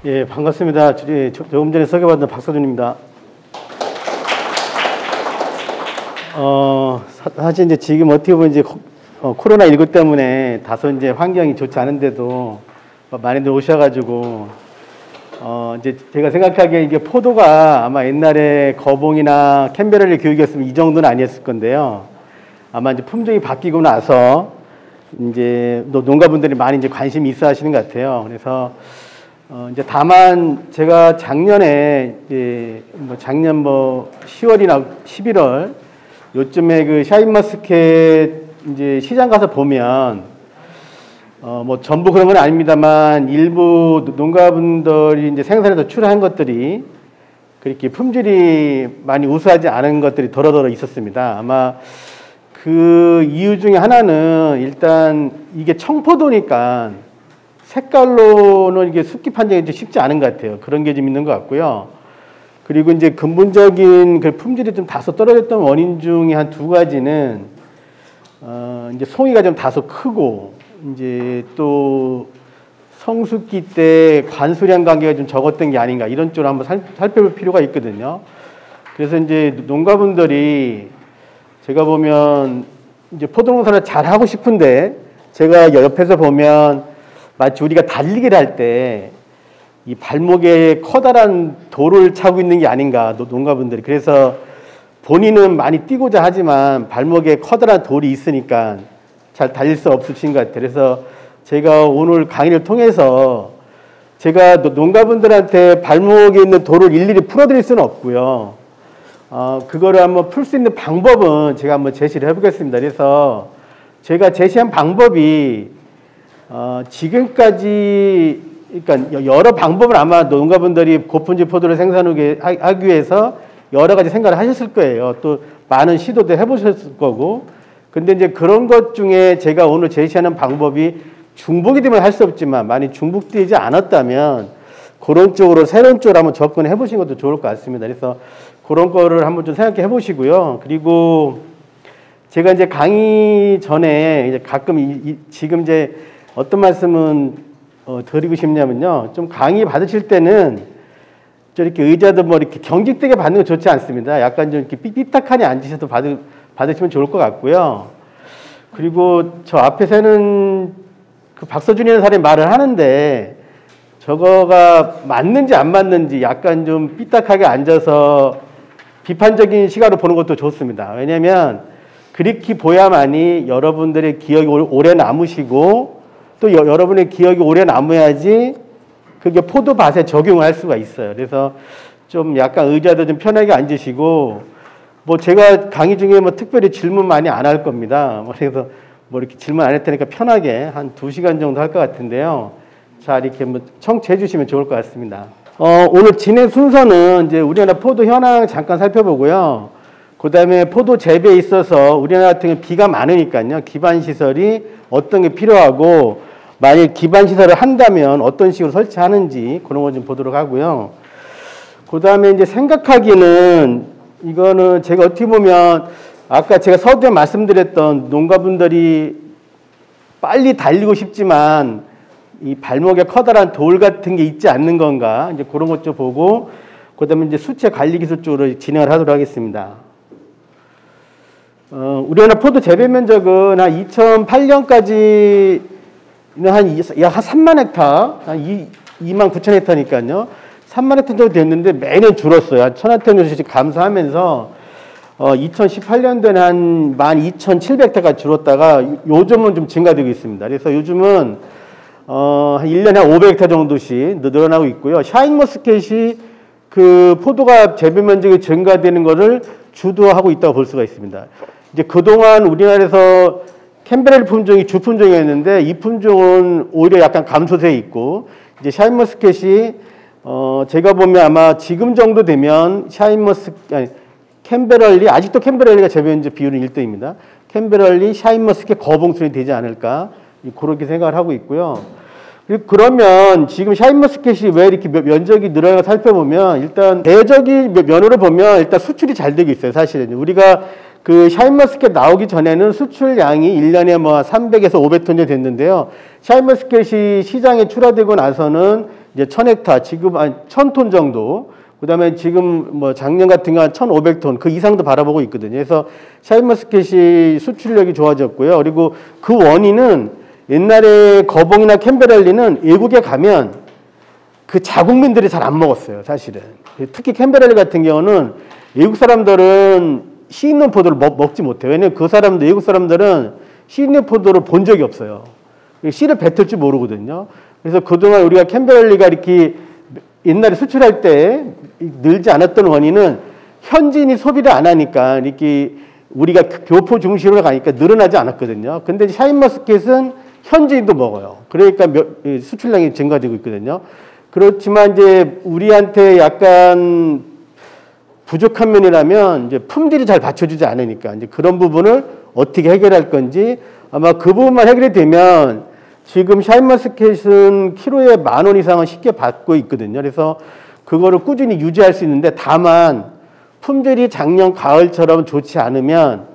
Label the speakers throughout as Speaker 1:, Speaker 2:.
Speaker 1: 예, 반갑습니다. 조금 전에 소개받은 박서준입니다. 사실 이제 지금 어떻게 보면 이제 코로나19 때문에 다소 이제 환경이 좋지 않은데도 많이들 오셔가지고, 이제 제가 생각하기에 이게 포도가 아마 옛날에 거봉이나 캔베라리 교육이었으면 이 정도는 아니었을 건데요. 아마 이제 품종이 바뀌고 나서 이제 농가분들이 많이 이제 관심이 있어 하시는 것 같아요. 그래서 이제 다만 제가 작년에 작년 10월이나 11월 요즘에 그 샤인머스켓 이제 시장 가서 보면 전부 그런 건 아닙니다만 일부 농가분들이 이제 생산해서 출하한 것들이 그렇게 품질이 많이 우수하지 않은 것들이 더러더러 있었습니다. 아마 그 이유 중에 하나는 일단 이게 청포도니까 색깔로는 이게 습기 판정이 쉽지 않은 것 같아요. 그런 게 좀 있는 것 같고요. 그리고 이제 근본적인 그 품질이 좀 다소 떨어졌던 원인 중에 한 두 가지는 이제 송이가 좀 다소 크고 이제 또 성숙기 때 관수량 관계가 좀 적었던 게 아닌가 이런 쪽으로 한번 살펴볼 필요가 있거든요. 그래서 이제 농가분들이 제가 보면 이제 포도농사를 잘 하고 싶은데 제가 옆에서 보면 마치 우리가 달리기를 할 때 이 발목에 커다란 돌을 차고 있는 게 아닌가 농가분들이. 그래서 본인은 많이 뛰고자 하지만 발목에 커다란 돌이 있으니까 잘 달릴 수 없으신 것 같아요. 그래서 제가 오늘 강의를 통해서 제가 농가분들한테 발목에 있는 돌을 일일이 풀어드릴 수는 없고요. 그거를 한번 풀 수 있는 방법은 제가 한번 제시를 해보겠습니다. 그래서 제가 제시한 방법이 지금까지 그러니까 여러 방법을 아마 농가분들이 고품질 포도를 생산하기 위해서 여러 가지 생각을 하셨을 거예요. 또 많은 시도도 해보셨을 거고. 근데 이제 그런 것 중에 제가 오늘 제시하는 방법이 중복이 되면 할 수 없지만 많이 중복되지 않았다면 그런 쪽으로 새로운 쪽으로 한번 접근해 보시는 것도 좋을 것 같습니다. 그래서 그런 거를 한번 좀 생각해 보시고요. 그리고 제가 이제 강의 전에 이제 가끔 지금 이제 어떤 말씀은 드리고 싶냐면요. 좀 강의 받으실 때는 저렇게 의자도 이렇게 경직되게 받는 거 좋지 않습니다. 약간 좀 이렇게 삐딱하니 앉으셔도 받으시면 좋을 것 같고요. 그리고 저 앞에서는 그 박서준이라는 사람이 말을 하는데 저거가 맞는지 안 맞는지 약간 좀 삐딱하게 앉아서 비판적인 시각으로 보는 것도 좋습니다. 왜냐하면 그렇게 보야만이 여러분들의 기억이 오래 남으시고 또 여러분의 기억이 오래 남아야지 그게 포도밭에 적용할 수가 있어요. 그래서 좀 약간 의자도 좀 편하게 앉으시고 제가 강의 중에 특별히 질문 많이 안 할 겁니다. 그래서 이렇게 질문 안 할 테니까 편하게 한 2시간 정도 할 것 같은데요. 자, 이렇게 청취해 주시면 좋을 것 같습니다. 오늘 진행 순서는 이제 우리나라 포도 현황 잠깐 살펴보고요. 그 다음에 포도 재배에 있어서 우리나라 같은 경우는 비가 많으니까요. 기반 시설이 어떤 게 필요하고 만약 기반 시설을 한다면 어떤 식으로 설치하는지 그런 거 좀 보도록 하고요. 그 다음에 이제 생각하기는 이거는 제가 어떻게 보면 아까 제가 서두에 말씀드렸던 농가분들이 빨리 달리고 싶지만 이 발목에 커다란 돌 같은 게 있지 않는 건가 이제 그런 것 좀 보고 그 다음에 이제 수채 관리 기술 쪽으로 진행을 하도록 하겠습니다. 우리나라 포도 재배 면적은 한 2008년까지는 한 3만 헥타, 한 2만 9천 헥타니까요. 3만 헥타 정도 됐는데 매년 줄었어요. 한 1,000 헥타씩 감소하면서 2018년도에는 한 12,700헥타가 줄었다가 요즘은 좀 증가되고 있습니다. 그래서 요즘은 한 1년에 한 500헥타 정도씩 늘어나고 있고요. 샤인머스켓이 그 포도가 재배 면적이 증가되는 것을 주도하고 있다고 볼 수가 있습니다. 이제 그동안 우리나라에서 캔베라리 품종이 주 품종이었는데 이 품종은 오히려 약간 감소세에 있고 이제 샤인머스켓이 제가 보면 아마 지금 정도 되면 캔베럴리 아직도 캔베럴리가 재배 비율은 1등입니다. 캔베럴리, 샤인머스켓, 거봉순이 되지 않을까 그렇게 생각을 하고 있고요. 그러면 지금 샤인머스켓이 왜 이렇게 면적이 늘어나는 걸 살펴보면 일단 대적인 면으로 보면 일단 수출이 잘 되고 있어요. 사실은 우리가 그 샤인머스켓 나오기 전에는 수출량이 1년에 300에서 500톤 정도 됐는데요. 샤인머스켓이 시장에 출하되고 나서는 이제 1000헥타, 지금 한 1000톤 정도, 그 다음에 지금 뭐 작년 같은 거 한 1500톤, 그 이상도 바라보고 있거든요. 그래서 샤인머스켓이 수출력이 좋아졌고요. 그리고 그 원인은 옛날에 거봉이나 캔베렐리는 외국에 가면 그 자국민들이 잘 안 먹었어요, 사실은. 특히 캔베렐리 같은 경우는 외국 사람들은 씨 있는 포도를 먹지 못해요. 왜냐면 그 사람들, 외국 사람들은 씨 있는 포도를 본 적이 없어요. 씨를 뱉을 줄 모르거든요. 그래서 그동안 우리가 캔베렐리가 이렇게 옛날에 수출할 때 늘지 않았던 원인은 현지인이 소비를 안 하니까 이렇게 우리가 교포 중심으로 가니까 늘어나지 않았거든요. 근데 샤인머스켓은 현지인도 먹어요. 그러니까 수출량이 증가되고 있거든요. 그렇지만 이제 우리한테 약간 부족한 면이라면 이제 품질이 잘 받쳐주지 않으니까 이제 그런 부분을 어떻게 해결할 건지 아마 그 부분만 해결이 되면 지금 샤인머스켓은 키로에 10,000원 이상은 쉽게 받고 있거든요. 그래서 그거를 꾸준히 유지할 수 있는데 다만 품질이 작년 가을처럼 좋지 않으면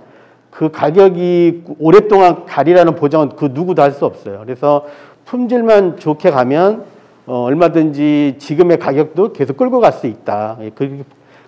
Speaker 1: 그 가격이 오랫동안 가리라는 보장은 그 누구도 할 수 없어요. 그래서 품질만 좋게 가면 얼마든지 지금의 가격도 계속 끌고 갈 수 있다.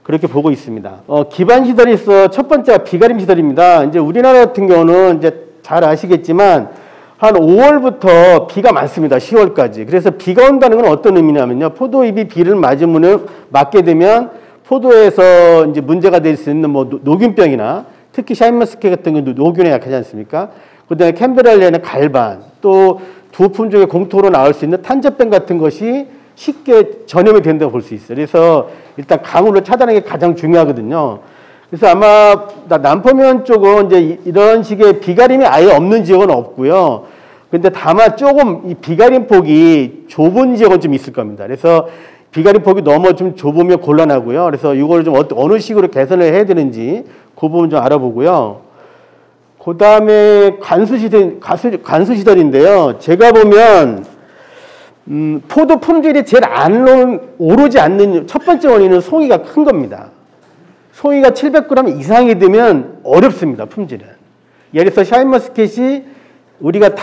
Speaker 1: 그렇게 보고 있습니다. 기반 시설이 있어 첫 번째가 비가림 시설입니다. 이제 우리나라 같은 경우는 이제 잘 아시겠지만 한 5월부터 비가 많습니다. 10월까지. 그래서 비가 온다는 건 어떤 의미냐면요. 포도잎이 비를 맞게 되면 포도에서 이제 문제가 될 수 있는 뭐 녹균병이나 특히 샤인머스켓 같은 경우는 녹균에 약하지 않습니까? 그 다음에 캔베렐리에는 갈반, 또 두 품종의 공통으로 나올 수 있는 탄저병 같은 것이 쉽게 전염이 된다고 볼 수 있어요. 그래서 일단 강우를 차단하는 게 가장 중요하거든요. 그래서 아마 남포면 쪽은 이제 이런 식의 비가림이 아예 없는 지역은 없고요. 근데 다만 조금 이 비가림 폭이 좁은 지역은 좀 있을 겁니다. 그래서 비가림 폭이 너무 좀 좁으면 곤란하고요. 그래서 이걸 좀 어느 식으로 개선을 해야 되는지 그 부분 좀 알아보고요. 그 다음에 관수시설인데요. 제가 보면 포도 품질이 제일 오르지 않는 첫 번째 원인은 송이가 큰 겁니다. 송이가 700g 이상이 되면 어렵습니다. 품질은. 예를 들어서 샤인머스켓이 우리가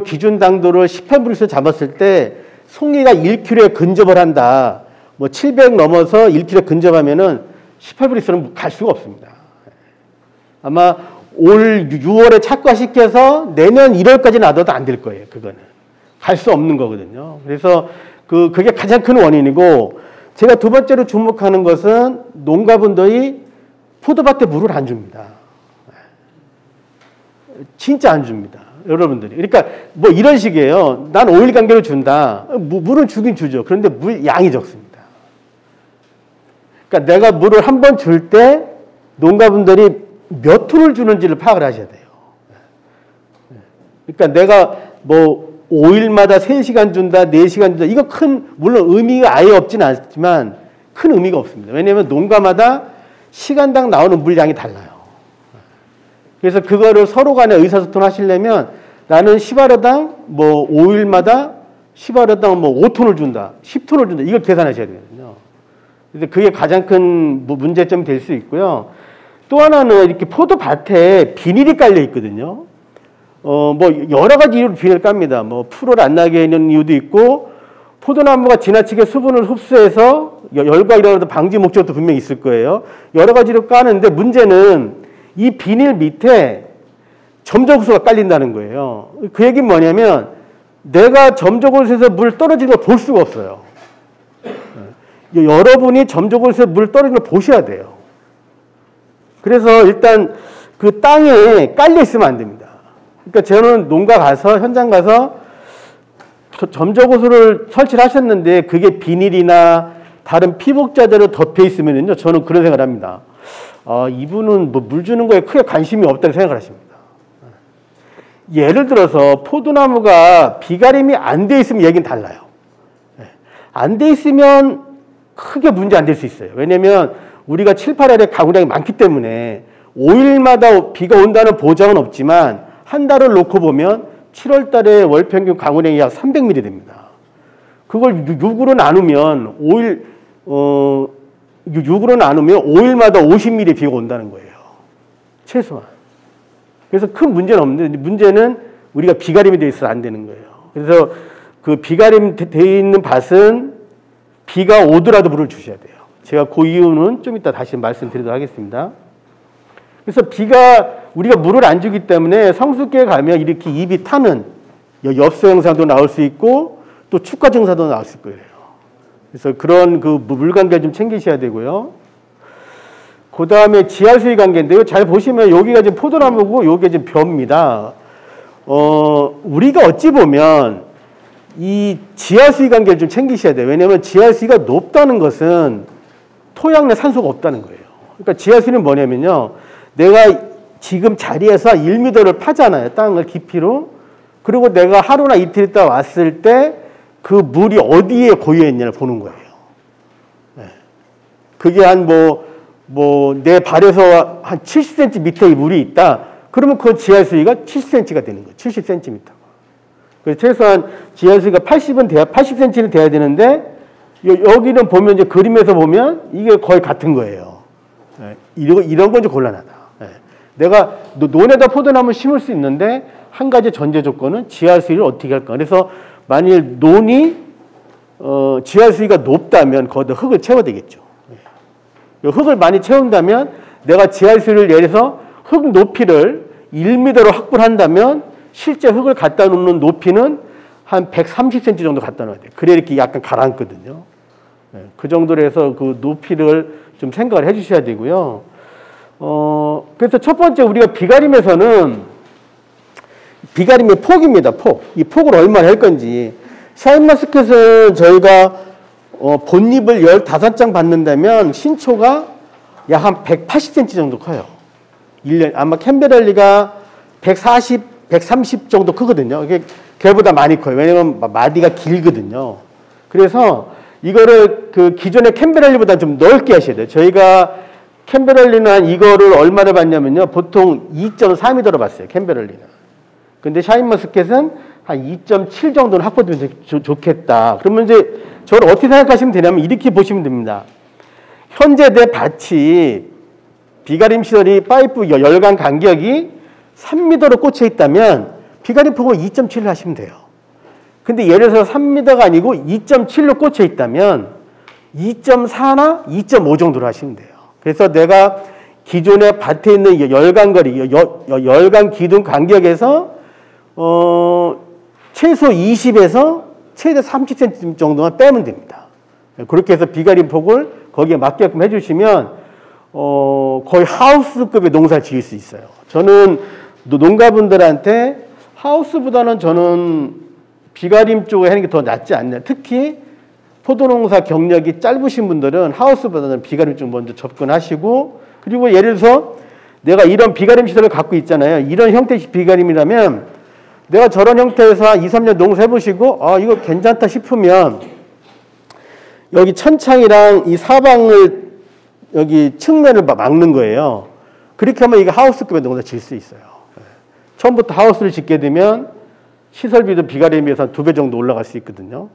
Speaker 1: 기준 당도를 18브릭스 잡았을 때 송이가 1kg에 근접을 한다. 뭐 700 넘어서 1kg 근접하면은 18브릭스는 갈 수가 없습니다. 아마 올 6월에 착과시켜서 내년 1월까지 놔둬도 안 될 거예요. 그거는. 갈 수 없는 거거든요. 그래서 그게 가장 큰 원인이고 제가 두 번째로 주목하는 것은 농가분들이 포도밭에 물을 안 줍니다. 진짜 안 줍니다. 여러분들이. 그러니까 뭐 이런 식이에요. 난 오일 관계로 준다. 물은 주긴 주죠. 그런데 물 양이 적습니다. 그러니까 내가 물을 한 번 줄 때 농가분들이 몇 톤을 주는지를 파악을 하셔야 돼요. 그러니까 내가 뭐 5일마다 3시간 준다, 4시간 준다. 이거 물론 의미가 아예 없지는 않지만 큰 의미가 없습니다. 왜냐하면 농가마다 시간당 나오는 물량이 달라요. 그래서 그거를 서로 간에 의사소통 하시려면 나는 10하루당 뭐 5일마다 10하루당 뭐 5톤을 준다, 10톤을 준다. 이걸 계산하셔야 되거든요. 그래서 그게 가장 큰 문제점이 될 수 있고요. 또 하나는 이렇게 포도밭에 비닐이 깔려 있거든요. 뭐 여러 가지 이유로 비닐을 깝니다. 뭐 풀을 안 나게 하는 이유도 있고 포도나무가 지나치게 수분을 흡수해서 열과 이런 방지 목적도 분명히 있을 거예요. 여러 가지로 까는데 문제는 이 비닐 밑에 점적호수가 깔린다는 거예요. 그 얘기는 뭐냐면 내가 점적호수에서 물 떨어지는 걸 볼 수가 없어요. 여러분이 점적호수에서 물 떨어지는 걸 보셔야 돼요. 그래서 일단 그 땅에 깔려 있으면 안 됩니다. 그러니까 저는 농가 가서 현장 가서 점적호수를 설치를 하셨는데 그게 비닐이나 다른 피복자재로 덮여 있으면요, 저는 그런 생각을 합니다. 이분은 뭐 물 주는 거에 크게 관심이 없다는 생각을 하십니다. 예를 들어서 포도나무가 비가림이 안 돼 있으면 얘기는 달라요. 안 돼 있으면 크게 문제 안 될 수 있어요. 왜냐면 우리가 7, 8월에 가구량이 많기 때문에 5일마다 비가 온다는 보장은 없지만 한 달을 놓고 보면 7월 달에 월 평균 강우량이 약 300mm 됩니다. 그걸 6으로 나누면 6으로 나누면 5일마다 50mm 비가 온다는 거예요. 최소한. 그래서 큰 문제는 없는데 문제는 우리가 비가림이 돼 있어서 안 되는 거예요. 그래서 그 비가림 돼 있는 밭은 비가 오더라도 물을 주셔야 돼요. 제가 그 이유는 좀 이따 다시 말씀드리도록 하겠습니다. 그래서 우리가 물을 안 주기 때문에 성숙기에 가면 이렇게 입이 타는 엽서 현상도 나올 수 있고 또 축과 증상도 나올 수 있고 그래요. 그래서 그런 그 물 관계를 좀 챙기셔야 되고요. 그 다음에 지하수위 관계인데요. 잘 보시면 여기가 지금 포도나무고 여기가 지금 벼입니다. 우리가 어찌 보면 이 지하수위 관계를 좀 챙기셔야 돼요. 왜냐하면 지하수위가 높다는 것은 토양 내 산소가 없다는 거예요. 그러니까 지하수위는 뭐냐면요. 내가 지금 자리에서 1m를 파잖아요. 땅을 깊이로. 그리고 내가 하루나 이틀 있다 왔을 때 그 물이 어디에 고여있냐를 보는 거예요. 네. 그게 내 발에서 한 70cm 밑에 물이 있다. 그러면 그 지하수위가 70cm가 되는 거예요. 70cm. 그래서 최소한 지하수위가 80cm는 돼야 되는데, 여기는 보면 이제 그림에서 보면 이게 거의 같은 거예요. 네. 이런 건 좀 곤란하다. 네. 내가 논에다 포도나무 심을 수 있는데, 한 가지 전제 조건은 지하수위를 어떻게 할까. 그래서 만일 논이 지하수위가 높다면 거기다 흙을 채워야 되겠죠. 흙을 많이 채운다면 내가 지하수위를 예를 흙 높이를 1m로 확보를 한다면 실제 흙을 갖다 놓는 높이는 한 130cm 정도 갖다 놓아야 돼요. 그래 이렇게 약간 가라앉거든요. 그 정도로 해서 그 높이를 좀 생각을 해 주셔야 되고요. 그래서 첫 번째 우리가 비가림에서는 비가림의 폭입니다. 이 폭을 얼마나 할 건지. 샤인머스켓은 저희가 본잎을 15장 받는다면 신초가 약 한 180cm 정도 커요. 아마 캔베렐리가 140, 130 정도 크거든요. 이게 걔보다 많이 커요. 왜냐면 마디가 길거든요. 그래서 이거를 그 기존의 캔베렐리보다 좀 넓게 하셔야 돼요. 저희가 캔베렐리는 이거를 얼마를 받냐면요. 보통 2.4m로 봤어요. 캔베렐리는. 근데 샤인머스켓은 한 2.7 정도는 확보되면 좋겠다. 그러면 이제 저를 어떻게 생각하시면 되냐면 이렇게 보시면 됩니다. 현재 내 밭이 비가림 시설이 파이프 열간 간격이 3m로 꽂혀 있다면 비가림 폭을 2.7로 하시면 돼요. 근데 예를 들어서 3m가 아니고 2.7로 꽂혀 있다면 2.4나 2.5 정도로 하시면 돼요. 그래서 내가 기존에 밭에 있는 열간거리, 열간 기둥 간격에서 최소 20에서 최대 30cm 정도만 빼면 됩니다. 그렇게 해서 비가림 폭을 거기에 맞게끔 해주시면 거의 하우스급의 농사를 지을 수 있어요. 저는 농가분들한테 하우스보다는 저는 비가림 쪽에 하는 게 더 낫지 않냐. 특히 포도농사 경력이 짧으신 분들은 하우스보다는 비가림 쪽 먼저 접근하시고, 그리고 예를 들어서 내가 이런 비가림 시설을 갖고 있잖아요. 이런 형태의 비가림이라면 내가 저런 형태에서 한 2, 3년 농사해보시고 이거 괜찮다 싶으면 여기 천창이랑 이 사방을 여기 측면을 막는 거예요. 그렇게 하면 이게 하우스급의 농사 질 수 있어요. 처음부터 하우스를 짓게 되면 시설비도 비가림에 비해서 한 2배 정도 올라갈 수 있거든요.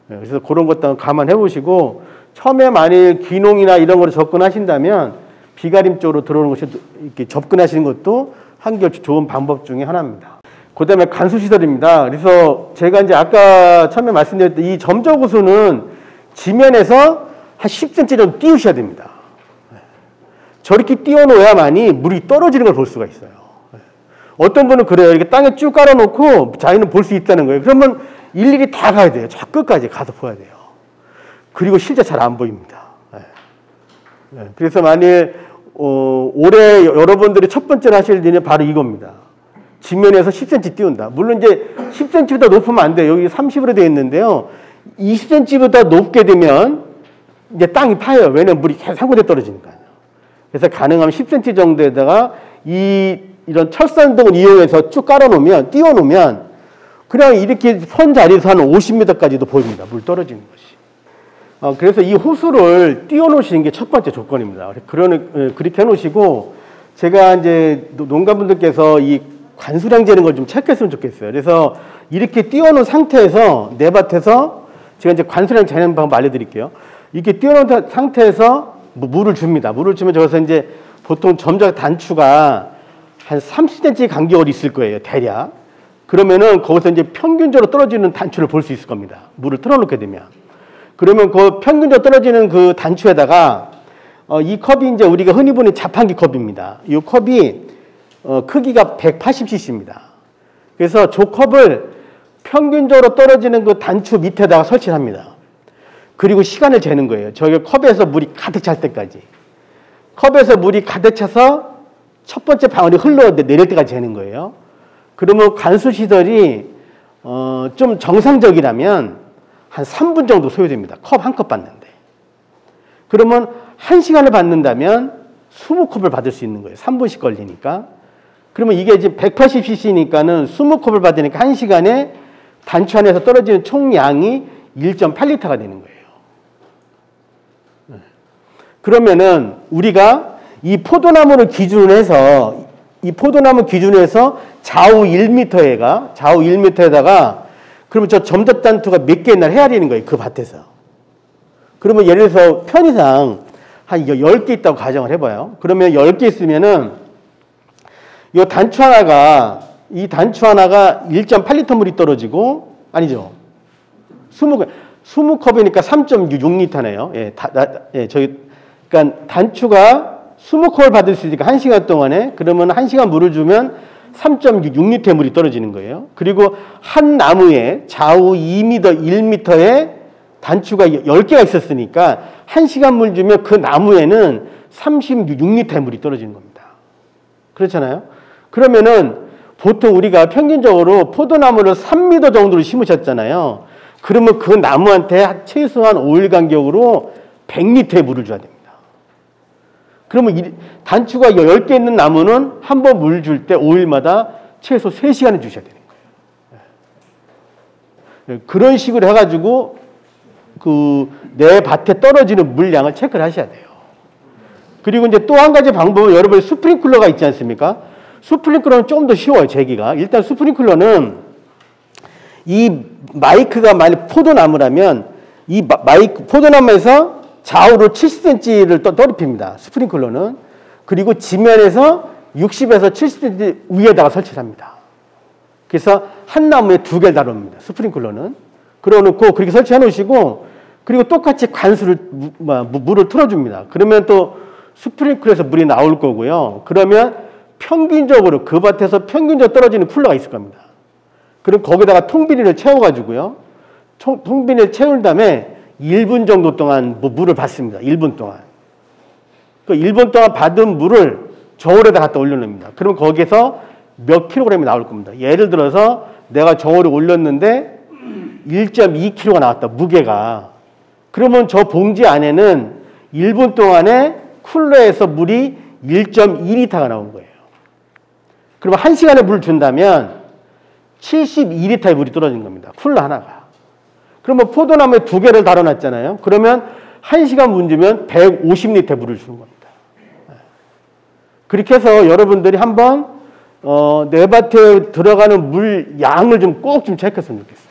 Speaker 1: 그래서 그런 것도 감안해 보시고 처음에 만일 귀농이나 이런 거로 접근하신다면 비가림 쪽으로 들어오는 것이 이렇게 접근하시는 것도 한결 좋은 방법 중에 하나입니다. 그 다음에 관수시설입니다. 그래서 제가 이제 아까 처음에 말씀드렸던 이 점적우수는 지면에서 한 10cm 정도 띄우셔야 됩니다. 저렇게 띄워놓아야만이 물이 떨어지는 걸 볼 수가 있어요. 어떤 분은 그래요. 이렇게 땅에 쭉 깔아놓고 자기는 볼 수 있다는 거예요. 그러면 일일이 다 가야 돼요. 저 끝까지 가서 봐야 돼요. 그리고 실제 잘 안 보입니다. 그래서 만일 올해 여러분들이 첫 번째로 하실 일은 바로 이겁니다. 지면에서 10cm 띄운다. 물론 이제 10cm보다 높으면 안 돼요. 여기 30으로 되어 있는데요. 20cm보다 높게 되면 이제 땅이 파요. 왜냐면 물이 계속 한 군데 떨어지니까요. 그래서 가능하면 10cm 정도에다가 이런 철산등을 이용해서 쭉 깔아놓으면, 띄워놓으면 그냥 이렇게 선 자리에서 한 50m까지도 보입니다. 물 떨어지는 것이. 그래서 이 호수를 띄워놓으시는 게 첫 번째 조건입니다. 그렇게 해놓으시고, 제가 이제 농가분들께서 이 관수량 재는 걸 좀 체크했으면 좋겠어요. 그래서 이렇게 띄워놓은 상태에서 내 밭에서 제가 이제 관수량 재는 방법 알려드릴게요. 이렇게 띄워놓은 상태에서 물을 줍니다. 물을 주면 저기서 이제 보통 점적 단추가 한 30cm 간격이 있을 거예요. 대략. 그러면은 거기서 이제 평균적으로 떨어지는 단추를 볼 수 있을 겁니다. 물을 틀어놓게 되면. 그러면 그 평균적으로 떨어지는 그 단추에다가 이 컵이 이제 우리가 흔히 보는 자판기 컵입니다. 이 컵이 크기가 180cc입니다. 그래서 저 컵을 평균적으로 떨어지는 그 단추 밑에다가 설치를 합니다. 그리고 시간을 재는 거예요. 저기 컵에서 물이 가득 찰 때까지. 컵에서 물이 가득 차서 첫 번째 방울이 흘러 내릴 때까지 재는 거예요. 그러면 관수 시설이 좀 정상적이라면 한 3분 정도 소요됩니다. 컵 한 컵 받는데. 그러면 1시간을 받는다면 20컵을 받을 수 있는 거예요. 3분씩 걸리니까. 그러면 이게 지금 180cc니까는 20컵을 받으니까 1시간에 단추 안에서 떨어지는 총량이 1.8리터가 되는 거예요. 그러면은 우리가 이 포도나무를 기준으로 해서 좌우 1m에다가 그러면 저 점덧 단추가 몇 개 있나 헤아리는 거예요. 그 밭에서. 그러면 예를 들어서 편의상 한 10개 있다고 가정을 해봐요. 그러면 10개 있으면은 이 단추 하나가 1.8리터 물이 떨어지고, 아니죠. 20컵이니까 3.6리터네요. 그러니까 단추가 20컵을 받을 수 있으니까 1시간 동안에, 그러면 1시간 물을 주면 3.6리터의 물이 떨어지는 거예요. 그리고 한 나무에 좌우 2m, 1m에 단추가 10개가 있었으니까 1시간 물 주면 그 나무에는 36리터의 물이 떨어지는 겁니다. 그렇잖아요? 그러면은 보통 우리가 평균적으로 포도나무를 3m 정도로 심으셨잖아요. 그러면 그 나무한테 최소한 5일 간격으로 100리터의 물을 줘야 됩니다. 그러면 단추가 10개 있는 나무는 한 번 물 줄 때 5일마다 최소 3시간을 주셔야 되는 거예요. 그런 식으로 해가지고 내 밭에 떨어지는 물량을 체크를 하셔야 돼요. 그리고 이제 또 한 가지 방법은 여러분 스프링클러가 있지 않습니까? 스프링클러는 좀 더 쉬워요, 제기가. 일단 스프링클러는 이 마이크가 만약 포도나무라면 이 포도나무에서 좌우로 70cm를 떨어뜨립니다. 스프링클러는. 그리고 지면에서 60에서 70cm 위에다가 설치를 합니다. 그래서 한 나무에 2개를 달아놓습니다. 스프링클러는. 그러놓고 그렇게 설치해 놓으시고, 그리고 똑같이 관수를 물을 틀어줍니다. 그러면 또 스프링클러에서 물이 나올 거고요. 그러면 평균적으로 그 밭에서 평균적으로 떨어지는 쿨러가 있을 겁니다. 그럼 거기다가 통비닐을 채워가지고요. 통비닐 채운 다음에 1분 정도 동안 물을 받습니다. 1분 동안. 그 1분 동안 받은 물을 저울에다 갖다 올려놓습니다. 그럼 거기에서 몇 킬로그램이 나올 겁니다. 예를 들어서 내가 저울에 올렸는데 1.2kg가 나왔다. 무게가. 그러면 저 봉지 안에는 1분 동안에 쿨러에서 물이 1.2리터가 나온 거예요. 그러면 1시간에 물을 준다면 72리터의 물이 떨어진 겁니다. 쿨러 하나가. 그러면 포도나무에 2개를 달아놨잖아요. 그러면 1시간 물 주면 150리터의 물을 주는 겁니다. 그렇게 해서 여러분들이 한번 내 밭에 들어가는 물 양을 좀 꼭 좀 체크했으면 좋겠어요.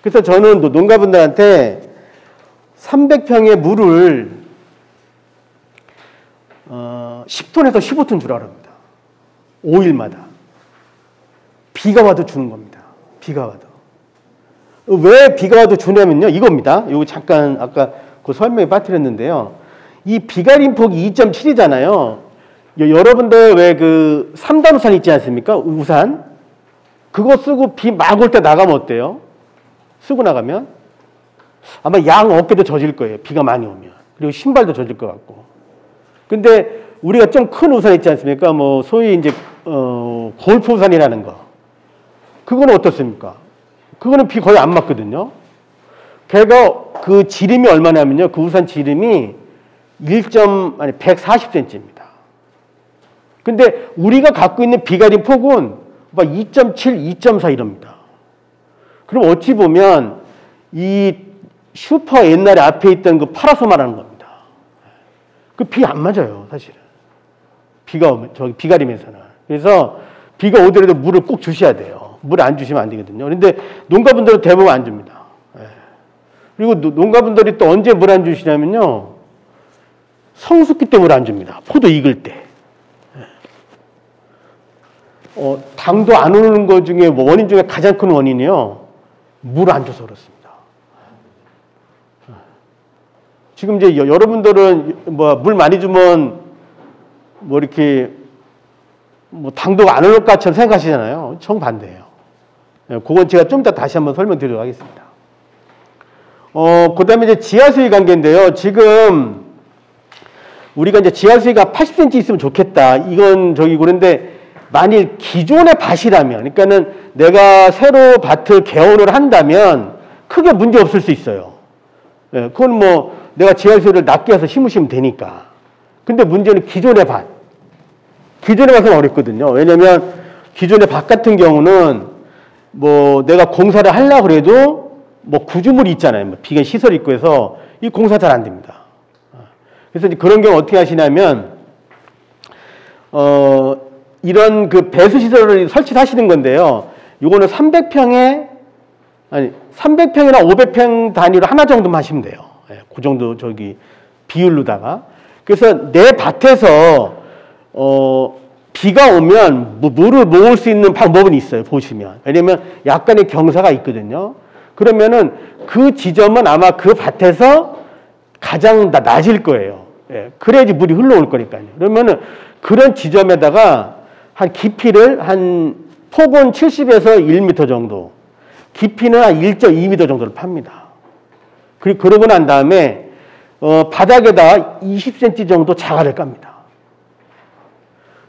Speaker 1: 그래서 저는 농가분들한테 300평의 물을 10톤에서 15톤 주라고 합니다. 5일마다. 비가 와도 주는 겁니다. 비가 와도. 왜 비가 와도 주냐면요. 이겁니다. 이거 잠깐 아까 그 설명에 빠뜨렸는데요. 이 비가림폭이 2.7이잖아요. 여러분들 왜 그 3단 우산 있지 않습니까? 우산. 그거 쓰고 비 막 올 때 나가면 어때요? 쓰고 나가면? 아마 양 어깨도 젖을 거예요. 비가 많이 오면. 그리고 신발도 젖을 것 같고. 근데 우리가 좀 큰 우산 있지 않습니까? 뭐 소위 이제 골프 우산이라는 거. 그거는 어떻습니까? 그거는 비 거의 안 맞거든요. 걔가 그 지름이 얼마냐면요. 그 우산 지름이 140cm입니다. 근데 우리가 갖고 있는 비가림 폭은 막 2.7, 2.4 이럽니다. 그럼 어찌 보면 이 슈퍼 옛날에 앞에 있던 그 파라소 말하는 겁니다. 그 비 안 맞아요, 사실은. 비가 오면, 저기 비가림에서는. 그래서 비가 오더라도 물을 꼭 주셔야 돼요. 물 안 주시면 안 되거든요. 그런데 농가분들은 대부분 안 줍니다. 그리고 농가분들이 또 언제 물 안 주시냐면요. 성숙기 때 물 안 줍니다. 포도 익을 때. 당도 안 오르는 것 중에 원인 중에 가장 큰 원인이요. 물 안 줘서 그렇습니다. 지금 이제 여러분들은 뭐 물 많이 주면 뭐 이렇게 뭐 당도가 안 오를 것처럼 생각하시잖아요. 정반대예요. 그건 제가 좀 이따 다시 한번 설명드리도록 하겠습니다. 그 다음에 이제 지하수위 관계인데요. 지금 우리가 이제 지하수위가 80cm 있으면 좋겠다. 이건 그런데 만일 기존의 밭이라면, 그러니까는 내가 새로 밭을 개원을 한다면 크게 문제 없을 수 있어요. 그건 뭐 내가 지하수위를 낮게 해서 심으시면 되니까. 근데 문제는 기존의 밭. 기존의 밭은 어렵거든요. 왜냐면 기존의 밭 같은 경우는 뭐 내가 공사를 하려고 그래도 뭐 구조물이 있잖아요. 뭐 비계 시설이 있고 해서 이 공사 잘 안 됩니다. 그래서 이제 그런 경우 어떻게 하시냐면, 이런 그 배수 시설을 설치를 하시는 건데요. 요거는 300평이나 500평 단위로 하나 정도만 하시면 돼요. 그 정도 비율로다가. 그래서 내 밭에서 비가 오면 물을 모을 수 있는 방법은 있어요. 보시면. 왜냐면 약간의 경사가 있거든요. 그러면은 그 지점은 아마 그 밭에서 가장 낮을 거예요. 그래야지 물이 흘러올 거니까요. 그러면은 그런 지점에다가 한 깊이를 폭은 70에서 1m 정도, 깊이는 한 1.2m 정도를 팝니다. 그러고 난 다음에 바닥에다 20cm 정도 자갈을 깝니다.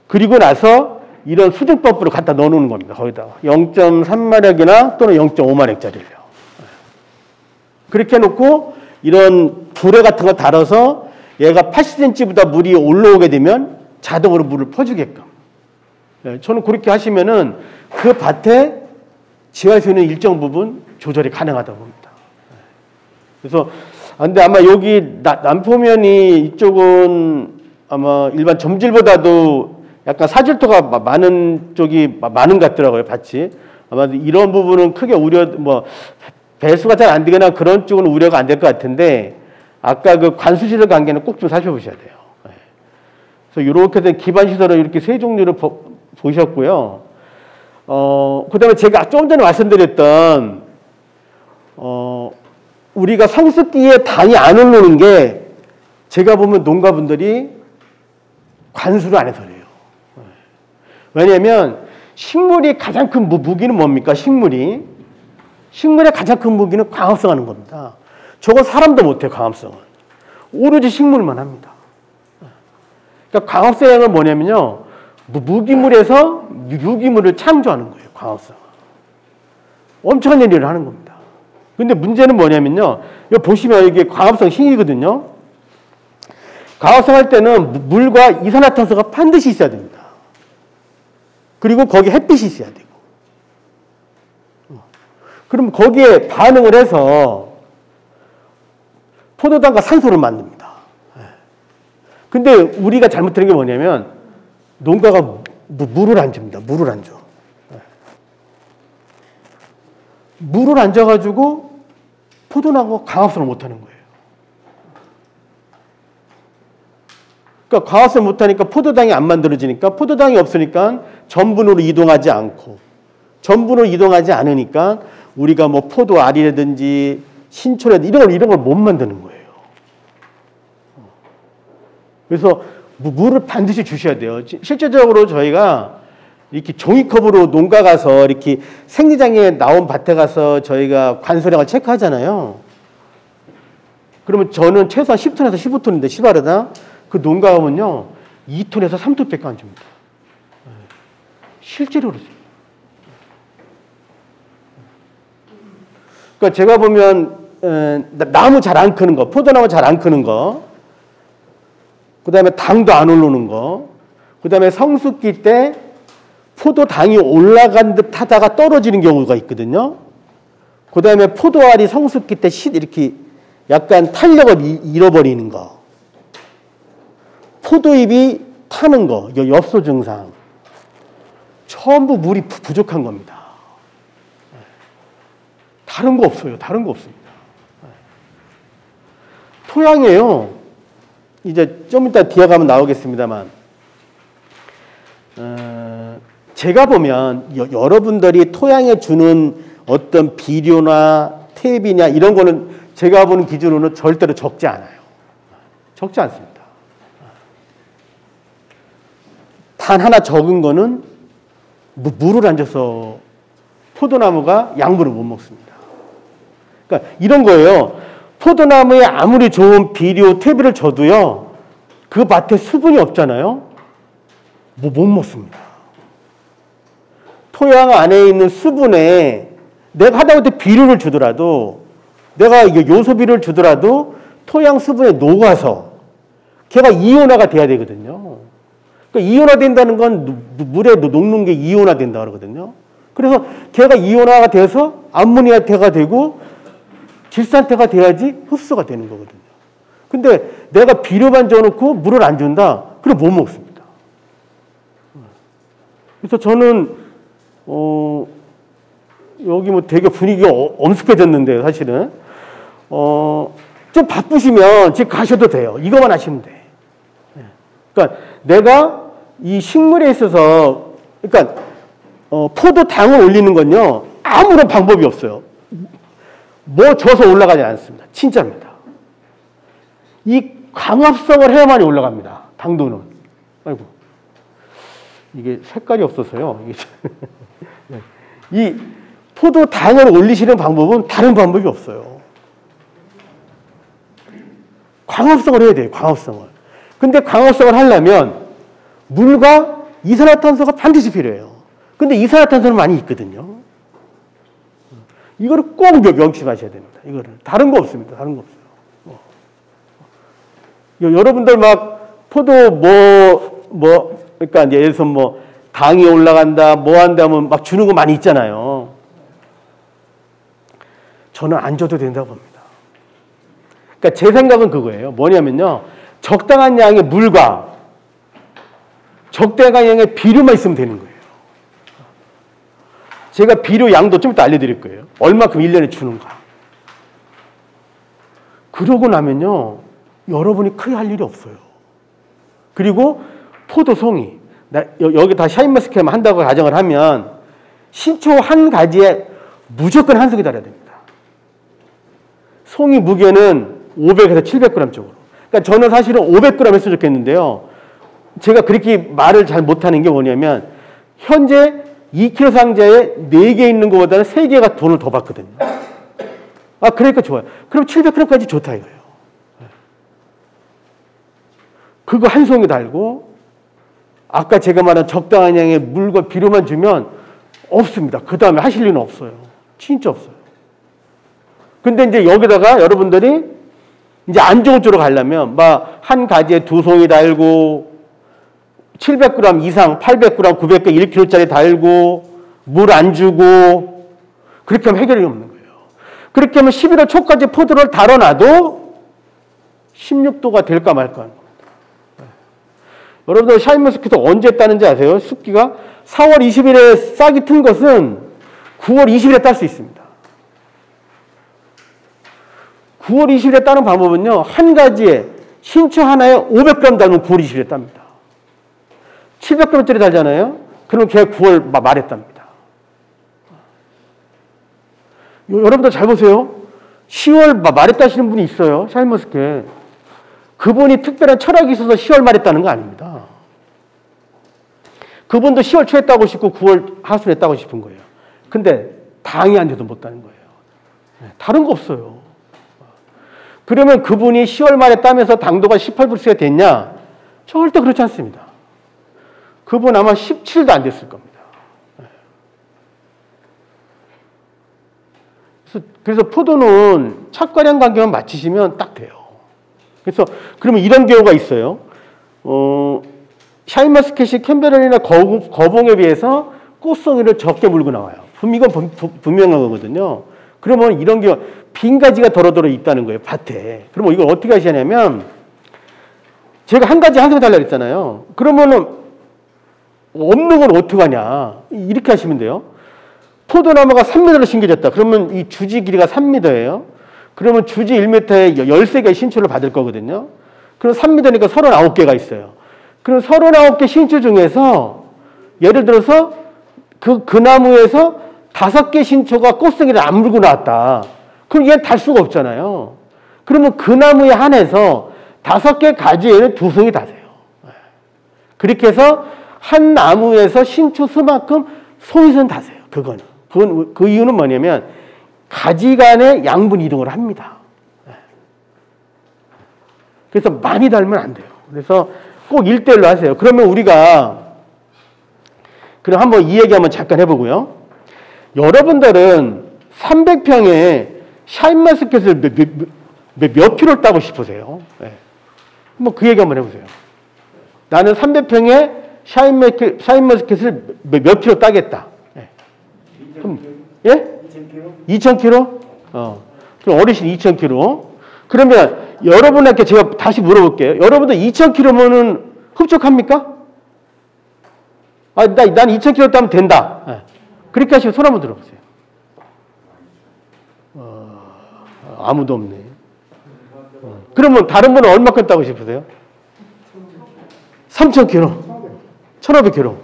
Speaker 1: 그리고 나서 이런 수증펌프를 갖다 넣어놓는 겁니다. 거기다가 0.3마력이나 또는 0.5마력짜리를요. 그렇게 해놓고 이런 불에 같은 거 달아서 얘가 80cm보다 물이 올라오게 되면 자동으로 물을 퍼주게끔. 저는 그렇게 하시면은 그 밭에 지하수는 일정 부분 조절이 가능하다고 봅니다. 그래서 근데 아마 여기 남포면이 이쪽은 아마 일반 점질보다도 약간 사질토가 많은 쪽이 많은 것 같더라고요, 밭이. 아마 이런 부분은 크게 배수가 잘 안 되거나 그런 쪽은 우려가 안 될 것 같은데, 아까 그 관수시설 관계는 꼭 좀 살펴보셔야 돼요. 그래서 이렇게 된 기반시설을 이렇게 세 종류를 보셨고요. 그 다음에 제가 좀 전에 말씀드렸던, 우리가 성습기에 당이 안 오르는 게 제가 보면 농가분들이 관수를 안 해서 그래요. 왜냐면 식물이 가장 큰 무기는 뭡니까? 식물의 가장 큰 무기는 광합성 하는 겁니다. 저거 사람도 못해요, 광합성은. 오로지 식물만 합니다. 그러니까 광합성은 뭐냐면요, 무기물에서 유기물을 창조하는 거예요, 광합성은. 엄청난 일을 하는 겁니다. 근데 문제는 뭐냐면요, 여기 보시면 이게 광합성 힘이거든요. 광합성 할 때는 물과 이산화탄소가 반드시 있어야 됩니다. 그리고 거기에 햇빛이 있어야 되고. 그럼 거기에 반응을 해서 포도당과 산소를 만듭니다. 근데 우리가 잘못된 게 뭐냐면 농가가 물을 안 줍니다. 물을 안 줘. 물을 안 줘가지고 포도나무가 광합성을 못하는 거예요. 그러니까 광합성을 못하니까 포도당이 안 만들어지니까, 포도당이 없으니까 전분으로 이동하지 않고, 전분으로 이동하지 않으니까 우리가 뭐 포도알이라든지 신초라든지 이런 걸 못 만드는 거예요. 그래서 물을 반드시 주셔야 돼요. 실제적으로 저희가 이렇게 종이컵으로 농가 가서 이렇게 생리장에 나온 밭에 가서 저희가 관수량을 체크하잖아요. 그러면 저는 최소한 10톤에서 15톤인데 10알에다 그 농가 가면요 2톤에서 3톤밖에 안 줍니다. 실제로 그렇습니다. 그러니까 제가 보면 나무 잘 안 크는 거, 포도나무 잘 안 크는 거, 그 다음에 당도 안 오르는 거, 그 다음에 성숙기 때 포도당이 올라간 듯 하다가 떨어지는 경우가 있거든요. 그 다음에 포도알이 성숙기 때 이렇게 약간 탄력을 잃어버리는 거, 포도잎이 타는 거, 엽소 증상, 전부 물이 부족한 겁니다. 다른 거 없어요. 다른 거 없습니다. 토양이에요. 이제 좀 이따 뒤에 가면 나오겠습니다만, 제가 보면 여러분들이 토양에 주는 어떤 비료나 탭이냐 이런 거는 제가 보는 기준으로는 절대로 적지 않아요. 적지 않습니다. 단 하나 적은 거는 물을 안 줘서 포도나무가 양분을 못 먹습니다. 그러니까 이런 거예요. 포도나무에 아무리 좋은 비료, 퇴비를 줘도요, 그 밭에 수분이 없잖아요. 못 먹습니다. 토양 안에 있는 수분에 내가 하다못해 비료를 주더라도, 내가 요소 비료를 주더라도 토양 수분에 녹아서 걔가 이온화가 돼야 되거든요. 그러니까 이온화 된다는 건 물에 녹는 게 이온화 된다 그러거든요. 그래서 걔가 이온화가 돼서 암모니아태가 되고 질산태가 돼야지 흡수가 되는 거거든요. 근데 내가 비료만 줘놓고 물을 안 준다? 그럼 못 먹습니다. 그래서 저는 여기 뭐 되게 분위기가 엄숙해졌는데요, 사실은. 좀 바쁘시면 집 가셔도 돼요. 이거만 하시면 돼. 그러니까 내가 이 식물에 있어서, 그러니까 포도당을 올리는 건요, 아무런 방법이 없어요. 뭐 줘서 올라가지 않습니다. 진짜입니다. 이 광합성을 해야만이 올라갑니다. 당도는. 아이고, 이게 색깔이 없어서요. 이 포도당을 올리시는 방법은 다른 방법이 없어요. 광합성을 해야 돼요. 광합성을. 근데 광합성을 하려면 물과 이산화탄소가 반드시 필요해요. 근데 이산화탄소는 많이 있거든요. 이거를 꼭 명심하셔야 됩니다. 이거를. 다른 거 없습니다. 다른 거 없어요. 여러분들 막 포도 그러니까 이제 예를 들어서 뭐 당이 올라간다, 뭐 한다면 막 주는 거 많이 있잖아요. 저는 안 줘도 된다고 봅니다. 그러니까 제 생각은 그거예요. 뭐냐면요, 적당한 양의 물과 적당한 양의 비료만 있으면 되는 거예요. 제가 비료 양도 좀 이따 알려드릴 거예요. 얼마큼 1년에 주는가. 그러고 나면요, 여러분이 크게 할 일이 없어요. 그리고 포도송이, 여기 다 샤인머스켓만 한다고 가정을 하면 신초 한 가지에 무조건 한 송이 달아야 됩니다. 송이 무게는 500에서 700g 쪽으로. 그러니까 저는 사실은 500g 했으면 좋겠는데요. 제가 그렇게 말을 잘 못하는 게 뭐냐면, 현재 2kg 상자에 4개 있는 것보다는 3개가 돈을 더 받거든요. 아, 그러니까 좋아요. 그럼 700g까지 좋다 이거예요. 그거 한 송이 달고, 아까 제가 말한 적당한 양의 물과 비료만 주면 없습니다. 그 다음에 하실 일은 없어요. 진짜 없어요. 근데 이제 여기다가 여러분들이 이제 안 좋은 쪽으로 가려면, 막 한 가지에 2송이 달고, 700g 이상, 800g, 900g, 1kg짜리 달고, 물 안 주고, 그렇게 하면 해결이 없는 거예요. 그렇게 하면 11월 초까지 포도를 달아놔도 16도가 될까 말까 하는 겁니다. 여러분들 샤인머스켓 언제 따는지 아세요? 습기가 4월 20일에 싹이 튼 것은 9월 20일에 딸 수 있습니다. 9월 20일에 따는 방법은요, 한 가지에 신초 하나에 500g 달면 9월 20일에 땁니다. 700g짜리 달잖아요? 그러면 걔 9월 말에 땁니다. 여러분들 잘 보세요. 10월 말에 따시는 분이 있어요. 샤인머스켓. 그분이 특별한 철학이 있어서 10월 말에 따는 거 아닙니다. 그분도 10월 초에 따고 싶고 9월 하순에 따고 싶은 거예요. 근데 당이 안 돼도 못 따는 거예요. 다른 거 없어요. 그러면 그분이 10월 말에 따면서 당도가 18%가 됐냐? 절대 그렇지 않습니다. 그분 아마 17도 안 됐을 겁니다. 그래서 포도는 착과량 관계만 맞추시면 딱 돼요. 그래서 그러면 이런 경우가 있어요. 샤인머스켓이 캔베라나 거봉에 비해서 꽃송이를 적게 물고 나와요. 이건 분명한 거거든요. 그러면 이런 경우 빈 가지가 더러더러 있다는 거예요, 밭에. 그러면 이걸 어떻게 하시냐면, 제가 한 가지 한 송이 달라고 했잖아요. 그러면은 없는 걸 어떻게 하냐. 이렇게 하시면 돼요. 포도나무가 3m로 심겨졌다. 그러면 이 주지 길이가 3m예요. 그러면 주지 1m에 13개의 신초를 받을 거거든요. 그럼 3m니까 39개가 있어요. 그럼 39개 신초 중에서 예를 들어서 그 나무에서 5개 신초가 꽃송이를 안 물고 나왔다. 그럼 얘는 달 수가 없잖아요. 그러면 그 나무에 한해서 5개 가지에는 2송이 다 돼요. 그렇게 해서 한 나무에서 신초 수만큼 송이선 다 돼요. 그건 그 이유는 뭐냐면 가지 간의 양분 이동을 합니다. 그래서 많이 달면 안 돼요. 그래서 꼭 1대1로 하세요. 그러면 우리가 그럼 한번 이 얘기 한번 잠깐 해보고요. 여러분들은 300평에 샤인머스켓을 몇 킬로 따고 싶으세요? 네. 한번 그 얘기 한번 해보세요. 나는 300평에 샤인머스켓을 몇 킬로 따겠다. 네. 그럼, 예? 2,000kg? 그럼 어르신 2,000kg. 그러면 여러분에게 제가 다시 물어볼게요. 여러분들 2,000kg면은 흡족합니까? 난 2,000kg 따면 된다. 네. 그렇게 하시면 손 한번 들어보세요. 아무도 없네. 그러면 다른 분은 얼마큼 따고 싶으세요? 3,000kg. 1,500kg.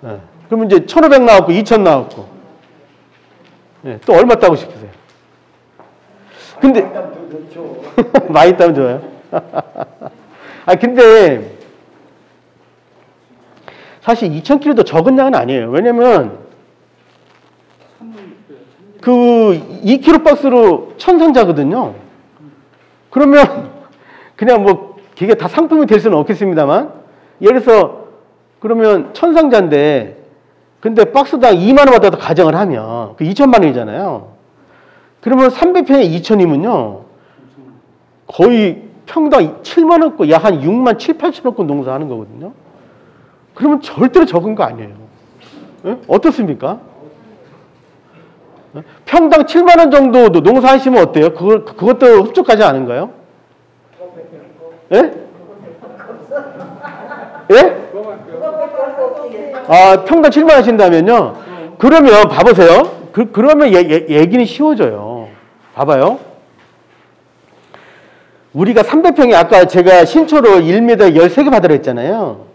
Speaker 1: 네. 그러면 이제 1,500 나왔고, 2,000 나왔고. 네. 또 얼마 따고 싶으세요? 근데, 많이 따면 좋아요. 근데, 사실 2,000kg도 적은 양은 아니에요. 왜냐면, 2kg 박스로 1,000상자거든요. 그러면, 그냥 뭐, 이게 다 상품이 될 수는 없겠습니다만, 예를 들어서, 그러면 1,000상자인데, 근데 박스당 2만원 받아도 가정을 하면, 그 2천만 원이잖아요. 그러면 300평에 2천이면요, 거의 평당 7만원권, 약 한 6만 7, 8천원권 농사하는 거거든요. 그러면 절대로 적은 거 아니에요. 네? 어떻습니까? 평당 7만원 정도 농사하시면 어때요? 그것도 흡족하지 않은가요? 예? 예? 평당 7만 하신다면요? 그러면 봐보세요. 그러면 얘기는 쉬워져요. 봐봐요. 우리가 300평에 아까 제가 신초로 1m 13개 받으라 했잖아요.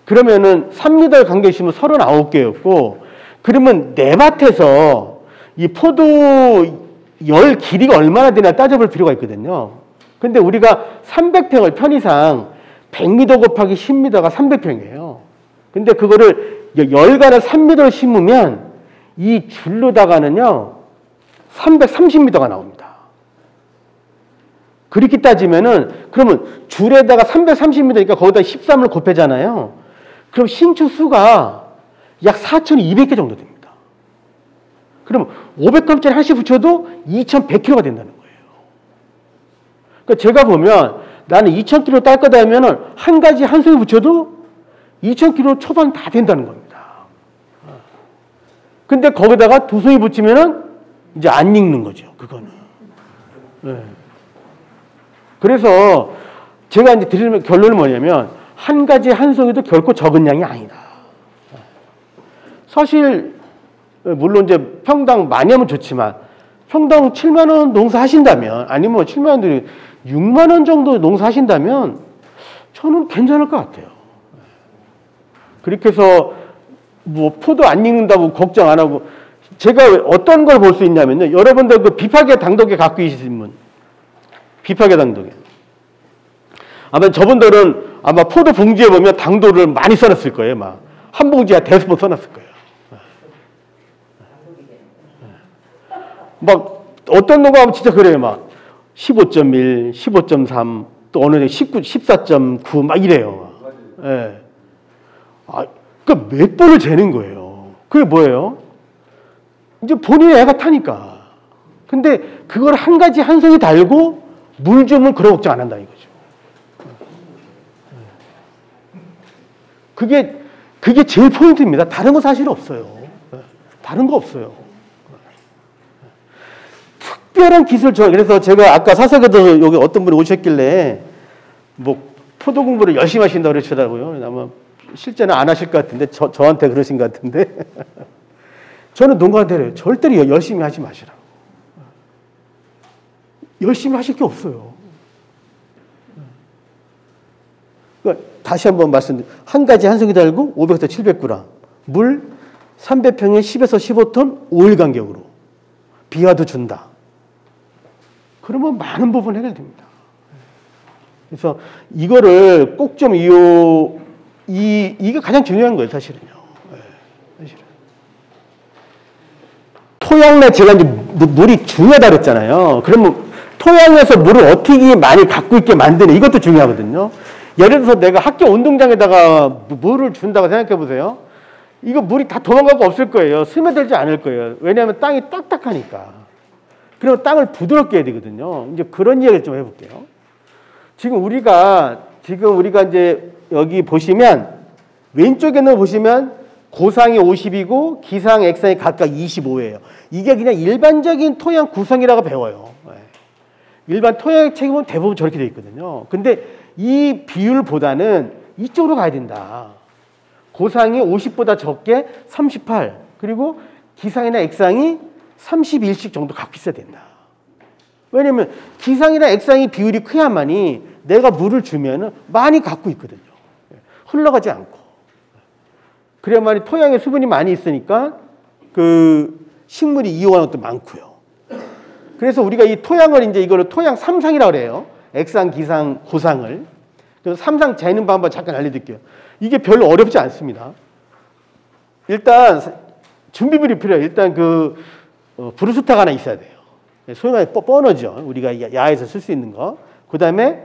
Speaker 1: 그러면은 3m 간격이시면 39개였고, 그러면 내 밭에서 이 포도 열 길이가 얼마나 되나 따져볼 필요가 있거든요. 근데 우리가 300평을 편의상 100m 곱하기 10m가 300평이에요. 근데 그거를 열간을 3m를 심으면 이 줄로다가는요 330m가 나옵니다. 그렇게 따지면은 그러면 줄에다가 330m니까 거기다 13을 곱하잖아요. 그럼 신초 수가 약 4,200개 정도 됩니다. 그럼 500g짜리 하나씩 붙여도 2,100kg가 된다는 거예요. 그러니까 제가 보면 나는 2,000kg 딸 거다 하면은 한 가지 한 송이 붙여도 2,000kg 초반 다 된다는 겁니다. 근데 거기다가 2송이 붙이면은 이제 안 익는 거죠. 그거는. 네. 그래서 제가 이제 드리는 결론은 뭐냐면 한 가지 한 송이도 결코 적은 양이 아니다. 사실 물론 이제 평당 많이 하면 좋지만 평당 7만 원 농사 하신다면 아니면 7만 원들이 6만 원 정도 농사 하신다면 저는 괜찮을 것 같아요. 그렇게 해서 뭐 포도 안 익는다고 걱정 안 하고 제가 어떤 걸 볼 수 있냐면요. 여러분들 그 비파계 당도계 갖고 계신 분 비파계 당도계 아마 저분들은 아마 포도 봉지에 보면 당도를 많이 써놨을 거예요. 막 한 봉지에 5번 써놨을 거예요. 막 어떤 놈가 하면 진짜 그래요. 막 15.1, 15.3, 또 어느 데 19, 14.9 막 이래요. 예. 그러니까 몇 번을 재는 거예요. 그게 뭐예요? 이제 본인의 애가 타니까. 근데 그걸 한 가지 한 송이 달고 물 주면 그런 걱정 안 한다 이거죠. 그게 제일 포인트입니다. 다른 거 사실 없어요. 다른 거 없어요. 특별한 기술 그래서 제가 아까 사석에도 여기 어떤 분이 오셨길래 뭐 포도 공부를 열심히 하신다고 그러시더라고요. 아마 실제는 안 하실 것 같은데 저한테 그러신 것 같은데 저는 농가한테 그래요. 절대로 열심히 하지 마시라고. 열심히 하실 게 없어요. 그러니까 다시 한번 말씀드립니다. 한 가지 한 송이 달고 500에서 700g 물 300평에 10에서 15톤 5일 간격으로 비와도 준다. 그러면 많은 부분 해결됩니다. 그래서 이거를 꼭 좀 이게 가장 중요한 거예요, 사실은요. 사실은. 토양내 제가 이제 물이 중요하다 그랬잖아요. 그러면 토양에서 물을 어떻게 많이 갖고 있게 만드는 이것도 중요하거든요. 예를 들어서 내가 학교 운동장에다가 물을 준다고 생각해 보세요. 이거 물이 다 도망가고 없을 거예요. 스며들지 않을 거예요. 왜냐하면 땅이 딱딱하니까. 그리고 땅을 부드럽게 해야 되거든요. 이제 그런 이야기를 좀 해볼게요. 지금 우리가 이제 여기 보시면 왼쪽에는 보시면 고상이 50이고 기상, 액상이 각각 25예요. 이게 그냥 일반적인 토양 구성이라고 배워요. 일반 토양의 책임은 대부분 저렇게 되어 있거든요. 근데 이 비율보다는 이쪽으로 가야 된다. 고상이 50보다 적게 38, 그리고 기상이나 액상이 31씩 정도 갖고 있어야 된다. 왜냐면 기상이나 액상이 비율이 커야만이 내가 물을 주면 많이 갖고 있거든요. 흘러가지 않고. 그래야만이 토양에 수분이 많이 있으니까 그 식물이 이용하는 것도 많고요. 그래서 우리가 이 토양을 이제 이거를 토양 3상이라고 그래요. 액상, 기상, 고상을. 그래서 3상 재는 방법 잠깐 알려드릴게요. 이게 별로 어렵지 않습니다. 일단 준비물이 필요해요. 일단 브루스타가 하나 있어야 돼요. 소위 버너죠. 우리가 야에서 쓸 수 있는 거. 그 다음에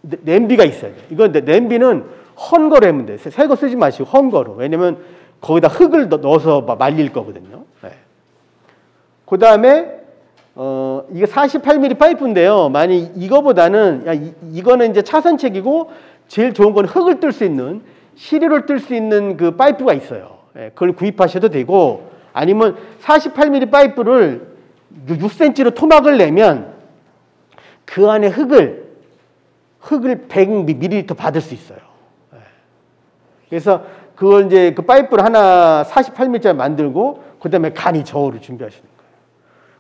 Speaker 1: 냄비가 있어야 돼요. 이건 냄비는 헌거로 하면 돼요. 새 거 쓰지 마시고 헌거로. 왜냐면 거기다 흙을 넣어서 말릴 거거든요. 네. 그 다음에 이게 48mm 파이프인데요. 만약 이거보다는 이거는 이제 차선책이고 제일 좋은 건 흙을 뜰 수 있는 시료를 뜰 수 있는 그 파이프가 있어요. 네. 그걸 구입하셔도 되고 아니면 48mm 파이프를 6cm로 토막을 내면 그 안에 흙을 100ml 받을 수 있어요. 그래서 그걸 이제 그 파이프를 하나 48mm짜리 만들고 그다음에 간이 저울을 준비하시는 거예요.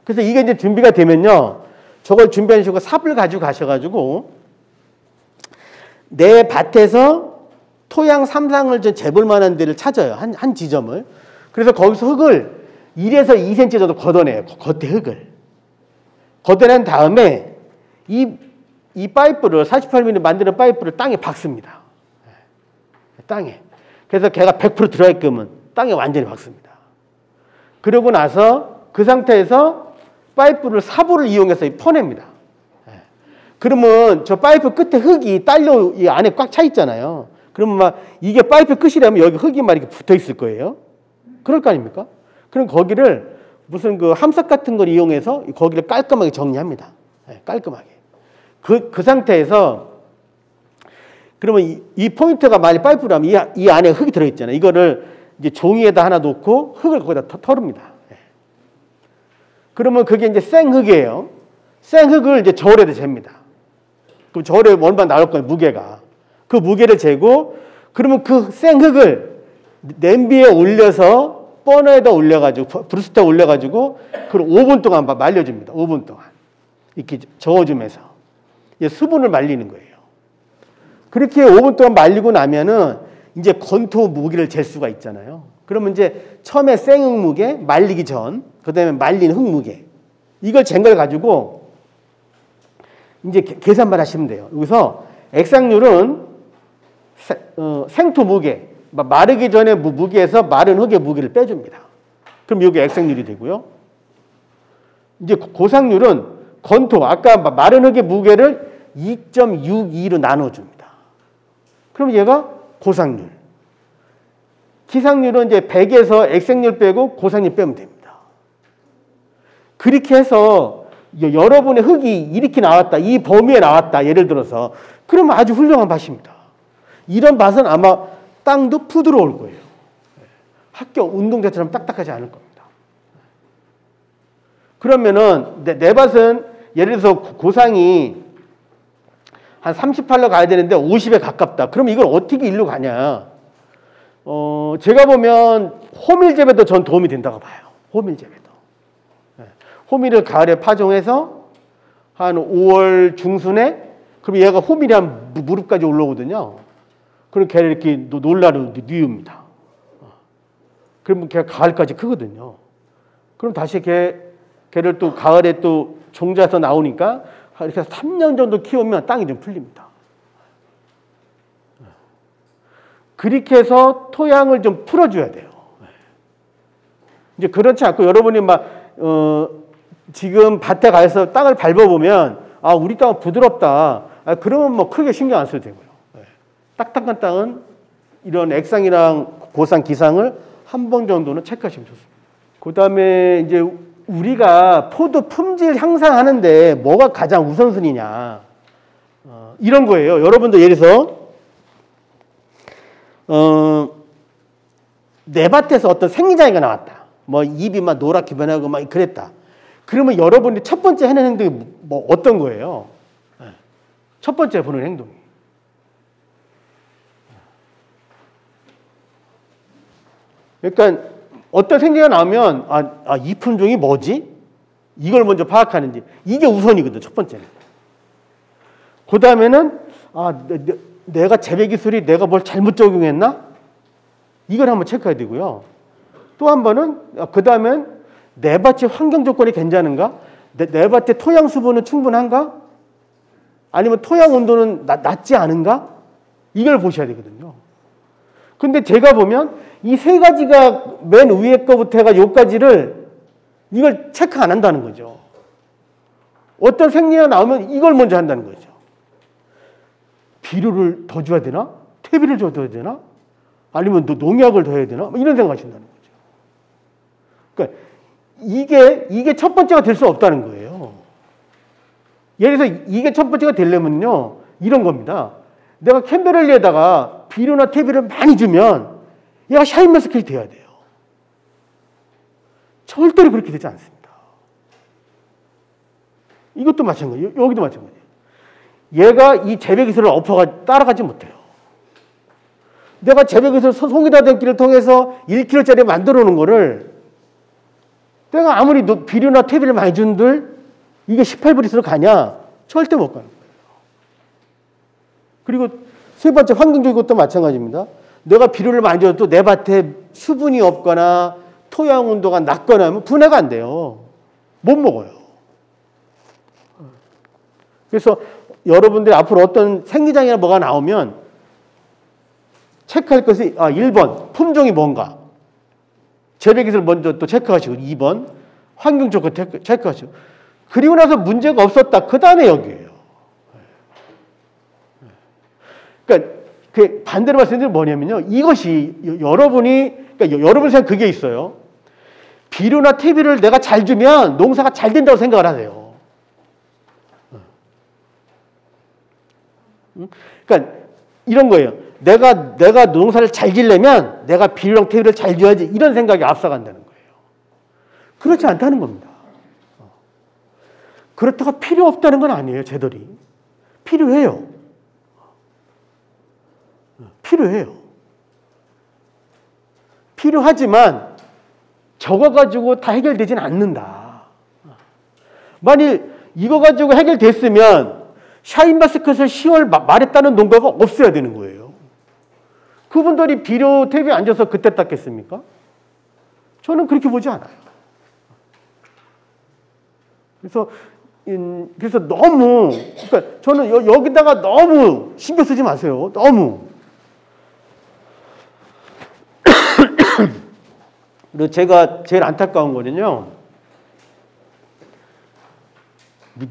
Speaker 1: 그래서 이게 이제 준비가 되면요. 저걸 준비하시고 삽을 가지고 가셔가지고 내 밭에서 토양 3상을 좀 재볼 만한 데를 찾아요. 한 지점을. 그래서 거기서 흙을 1에서 2cm 정도 걷어내요. 겉에 흙을. 걷어낸 다음에 이 파이프를 48mm 만드는 파이프를 땅에 박습니다. 땅에. 그래서 걔가 100% 들어있게끔 땅에 완전히 박습니다. 그러고 나서 그 상태에서 파이프를 사보를 이용해서 퍼냅니다. 그러면 저 파이프 끝에 흙이 딸려 이 안에 꽉 차 있잖아요. 그러면 막 이게 파이프 끝이라면 여기 흙이 막 이렇게 붙어 있을 거예요. 그럴 거 아닙니까? 그럼 거기를 무슨 그 함석 같은 걸 이용해서 거기를 깔끔하게 정리합니다. 깔끔하게. 그 상태에서 그러면 이 포인트가 만약 파이프라면 이 안에 흙이 들어있잖아요. 이거를 이제 종이에다 하나 놓고 흙을 거기다 털읍니다. 그러면 그게 이제 생흙이에요. 생흙을 이제 저울에다 잽니다. 그럼 저울에 얼마 나올 거예요, 무게가. 그 무게를 재고, 그러면 그 생흙을 냄비에 올려서 버너에다 올려가지고, 브루스타에 올려가지고, 그걸 5분 동안 말려줍니다. 5분 동안. 이렇게 저어주면서. 수분을 말리는 거예요. 그렇게 5분 동안 말리고 나면은 이제 건토 무게를 잴 수가 있잖아요. 그러면 이제 처음에 생흙 무게, 말리기 전, 그 다음에 말린 흙 무게. 이걸 잰 걸 가지고 이제 계산만 하시면 돼요. 여기서 액상률은 생토 무게, 마르기 전에 무게에서 마른 흙의 무게를 빼줍니다. 그럼 여기 액상률이 되고요. 이제 고상률은 건토, 아까 마른 흙의 무게를 2.62로 나눠줍니다. 그럼 얘가 고상률. 기상률은 이제 100에서 액상률 빼고 고상률 빼면 됩니다. 그렇게 해서 여러분의 흙이 이렇게 나왔다. 이 범위에 나왔다. 예를 들어서. 그러면 아주 훌륭한 밭입니다. 이런 밭은 아마 땅도 부드러울 거예요. 학교 운동장처럼 딱딱하지 않을 겁니다. 그러면은 내 밭은 예를 들어서 고상이 한 38로 가야 되는데 50에 가깝다. 그럼 이걸 어떻게 일로 가냐. 제가 보면 호밀재배도 전 도움이 된다고 봐요. 호밀재배도. 호밀을 가을에 파종해서 한 5월 중순에 그럼 얘가 호밀이 한 무릎까지 올라오거든요. 그럼 걔를 이렇게 놀라로 뉘웁니다. 그러면 걔가 가을까지 크거든요. 그럼 다시 걔를 또 가을에 또 종자에서 나오니까 이렇게 3년 정도 키우면 땅이 좀 풀립니다. 그렇게 해서 토양을 좀 풀어줘야 돼요. 이제 그렇지 않고 여러분이 막 지금 밭에 가서 땅을 밟아보면 아 우리 땅은 부드럽다. 아, 그러면 뭐 크게 신경 안 써도 되고요. 딱딱한 땅은 이런 액상이랑 고상, 기상을 한 번 정도는 체크하시면 좋습니다. 그 다음에 이제 우리가 포도 품질 향상하는데 뭐가 가장 우선순위냐. 이런 거예요. 여러분들 예를 들어서 내 밭에서 어떤 생리장애가 나왔다. 뭐 잎이 막 노랗게 변하고 막 그랬다. 그러면 여러분이 첫 번째 하는 행동이 뭐 어떤 거예요? 첫 번째 보는 행동이. 그러니까 어떤 생리가 나오면 이 품종이 뭐지? 이걸 먼저 파악하는지. 이게 우선이거든, 첫 번째는. 그 다음에는 내가 재배 기술이 내가 뭘 잘못 적용했나? 이걸 한번 체크해야 되고요. 또 한 번은 그 다음엔 내 밭의 환경 조건이 괜찮은가? 내 밭의 토양 수분은 충분한가? 아니면 토양 온도는 낮지 않은가? 이걸 보셔야 되거든요. 근데 제가 보면 이 세 가지가 맨 위에 거부터 해가 요까지를 이걸 체크 안 한다는 거죠. 어떤 생리가 나오면 이걸 먼저 한다는 거죠. 비료를 더 줘야 되나? 퇴비를 더 줘야 되나? 아니면 농약을 더 해야 되나? 이런 생각하신다는 거죠. 그러니까 이게 첫 번째가 될 수 없다는 거예요. 예를 들어서 이게 첫 번째가 되려면요. 이런 겁니다. 내가 캔베렐리에다가 비료나 퇴비를 많이 주면 얘가 샤인머스켓이 돼야 돼요. 절대로 그렇게 되지 않습니다. 이것도 마찬가지예요. 여기도 마찬가지예요. 얘가 이 재배 기술을 따라가지 못해요. 내가 재배 기술 송이다 댐기를 통해서 1kg짜리 만들어 놓은 거를 내가 아무리 비료나 퇴비를 많이 준들 이게 18브리스로 가냐? 절대 못 가는 거예요. 그리고 세 번째 환경적인 것도 마찬가지입니다. 내가 비료를 많이 줘도 내 밭에 수분이 없거나 토양 온도가 낮거나 하면 분해가 안 돼요. 못 먹어요. 그래서 여러분들이 앞으로 어떤 생리장애나 뭐가 나오면 체크할 것이 1번 품종이 뭔가 재배기술 먼저 또 체크하시고 2번 환경 조건 체크하시고 그리고 나서 문제가 없었다. 그 다음에 여기에요. 그러니까 그 반대로 말씀드리면 뭐냐면요. 이것이 그러니까 여러분 생각 그게 있어요. 비료나 퇴비를 내가 잘 주면 농사가 잘 된다고 생각을 하세요. 그러니까 이런 거예요. 내가 농사를 잘 지려면 내가 비료랑 퇴비를 잘 줘야지 이런 생각이 앞서간다는 거예요. 그렇지 않다는 겁니다. 그렇다고 필요 없다는 건 아니에요. 쟤들이. 필요해요. 필요해요. 필요하지만 저거 가지고 다 해결되지는 않는다. 만일 이거 가지고 해결됐으면 샤인머스켓을 10월 말했다는 농가가 없어야 되는 거예요. 그분들이 비료 퇴비 안 줘서 그때 땄겠습니까? 저는 그렇게 보지 않아요. 그래서 너무 그러니까 저는 여기다가 너무 신경 쓰지 마세요. 너무. 그리고 제가 제일 안타까운 거는요.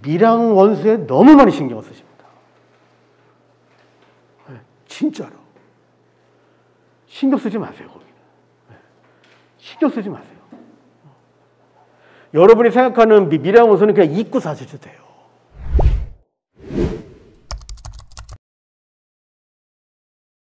Speaker 1: 밀양 원수에 너무 많이 신경을 쓰십니다. 진짜로. 신경 쓰지 마세요. 거기는. 신경 쓰지 마세요. 여러분이 생각하는 밀양 원수는 그냥 잊고 사셔도 돼요.